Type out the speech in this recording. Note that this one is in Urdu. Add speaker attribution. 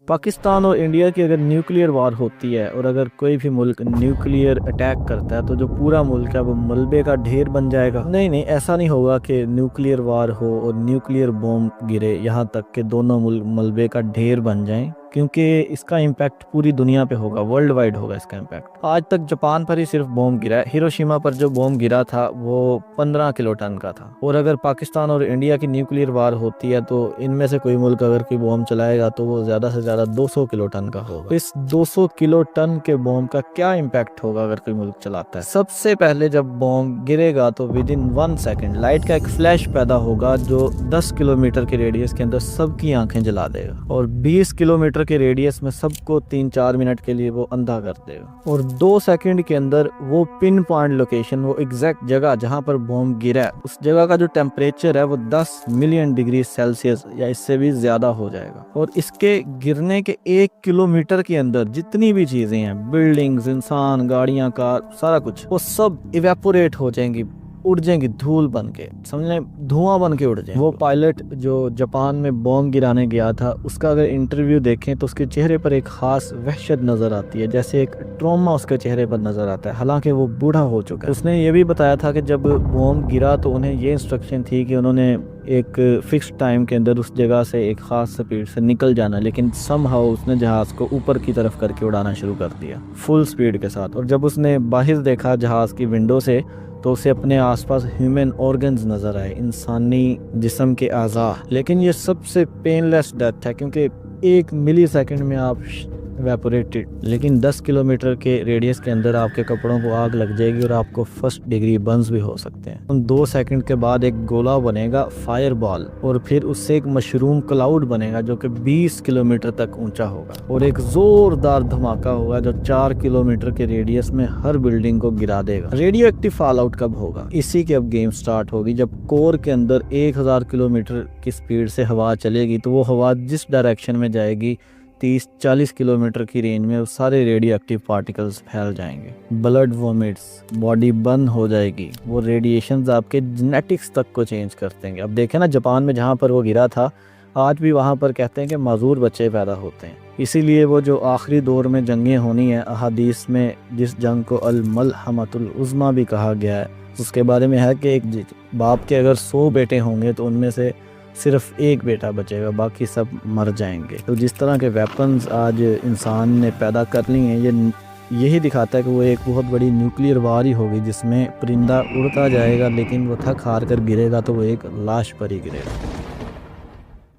Speaker 1: پاکستان اور انڈیا کی اگر نیوکلیئر وار ہوتی ہے اور اگر کوئی بھی ملک نیوکلیئر اٹیک کرتا ہے تو جو پورا ملک ہے وہ ملبے کا ڈھیر بن جائے گا۔ نہیں، ایسا نہیں ہوگا کہ نیوکلیئر وار ہو اور نیوکلیئر بوم گرے یہاں تک کہ دونوں ملک ملبے کا ڈھیر بن جائیں، کیونکہ اس کا امپیکٹ پوری دنیا پہ ہوگا، ورلڈ وائڈ ہوگا اس کا امپیکٹ۔ آج تک جاپان پر ہی صرف بوم گرا ہے، ہیروشیما پر جو بوم گرا تھا وہ 15 کلو ٹن کا تھا، اور اگر پاکستان اور انڈیا کی نیوکلیئر وار ہوتی ہے تو ان میں سے کوئی ملک اگر کوئی بوم چلائے گا تو وہ زیادہ سے زیادہ 200 کلو ٹن کا ہوگا۔ اس 200 کلو ٹن کے بوم کا کیا امپیکٹ ہوگا اگر کوئی ملک چلاتا ہے؟ سب سے پہلے جب بوم گرے گا تو ود ان 1 سیکنڈ لائٹ کا ایک فلیش پیدا ہوگا جو 10 کلومیٹر کے ریڈیس کے اندر سب کی آنکھیں جلا دے گا، اور 20 کلومیٹر کے ریڈیس میں سب کو 3-4 منٹ کے لیے وہ اندھا کر دے گا، اور 2 سیکنڈ کے اندر وہ پن پوائنٹ لوکیشن، وہ ایگزیکٹ جگہ جہاں پر بوم گرا ہے، اس جگہ کا جو ٹیمپریچر ہے وہ 10 ملین ڈگری سیلسیس یا اس سے بھی زیادہ ہو جائے گا، اور اس کے گرنے کے 1 کلومیٹر کے اندر جتنی بھی چیزیں ہیں، بلڈنگز، انسان، گاڑیاں، کار، سارا کچھ، وہ سب ایویپوریٹ ہو جائیں گی، اڑ جائیں گی دھول بن کے، سمجھ لیں دھواں بن کے اڑ جائیں۔ وہ پائلٹ جو جاپان میں بوم گرانے گیا تھا اس کا اگر انٹرویو دیکھیں تو اس کے چہرے پر ایک خاص وحشت نظر آتی ہے، جیسے ایک ٹراما اس کے چہرے پر نظر آتا ہے، حالانکہ وہ بوڑھا ہو چکا ہے۔ اس نے یہ بھی بتایا تھا کہ جب بوم گرا تو انہیں یہ انسٹرکشن تھی کہ انہوں نے ایک فکس ٹائم کے اندر اس جگہ سے ایک خاص سپیڈ سے نکل جانا، لیکن سم ہاؤ اس نے جہاز کو اوپر کی طرف کر کے اڑانا شروع کر دیا فل سپیڈ کے ساتھ، اور جب اس نے باہر دیکھا جہاز کی ونڈو سے تو اسے اپنے آس پاس ہیومن آرگنز نظر آئے، انسانی جسم کے اعضاء، لیکن یہ سب سے پین لیس ڈیتھ ہے کیونکہ 1 ملی سیکنڈ میں آپ ایویپوریٹڈ، لیکن 10 کلومیٹر کے ریڈیس کے اندر آپ کے کپڑوں کو آگ لگ جائے گی اور آپ کو 1 ڈگری برنز بھی ہو سکتے ہیں۔ 2 سیکنڈ کے بعد ایک گولہ بنے گا فائر بال، اور پھر اس سے ایک مشروم کلاؤڈ بنے گا جو کہ 20 کلومیٹر تک اونچا ہوگا، اور ایک زوردار دھماکہ ہوگا جو 4 کلومیٹر کے ریڈیس میں ہر بلڈنگ کو گرا دے گا۔ ریڈیو ایکٹیو فال آؤٹ کب ہوگا؟ اسی کے اب گیم سٹارٹ ہوگی جب کور کے اندر 1000 کلومیٹر کی سپیڈ سے ہوا چلے گی تو وہ ہوا جس ڈائریکشن میں جائے گی 30-40 کلومیٹر کی رینج میں سارے ریڈیو ایکٹیو پارٹیکلز پھیل جائیں گے، بلڈ وومٹس، باڈی برن ہو جائے گی، وہ ریڈیشنز آپ کے جینیٹکس تک کو چینج کر دیں گے۔ اب دیکھیں نا جاپان میں جہاں پر وہ گرا تھا آج بھی وہاں پر کہتے ہیں کہ معذور بچے پیدا ہوتے ہیں، اسی لیے وہ جو آخری دور میں جنگیں ہونی ہیں، احادیث میں جس جنگ کو الملحمۃ العظمیٰ بھی کہا گیا ہے، اس کے بارے میں ہے کہ ایک باپ کے اگر 100 بیٹے ہوں گے تو ان میں سے صرف 1 بیٹا بچے گا، باقی سب مر جائیں گے۔ تو جس طرح کے ویپنز آج انسان نے پیدا کر لی ہیں، یہی دکھاتا ہے کہ وہ ایک بہت بڑی نیوکلیئر وار ہی ہوگی جس میں پرندہ اڑتا جائے گا لیکن وہ تھک ہار کر گرے گا تو وہ ایک لاش پر ہی گرے گا۔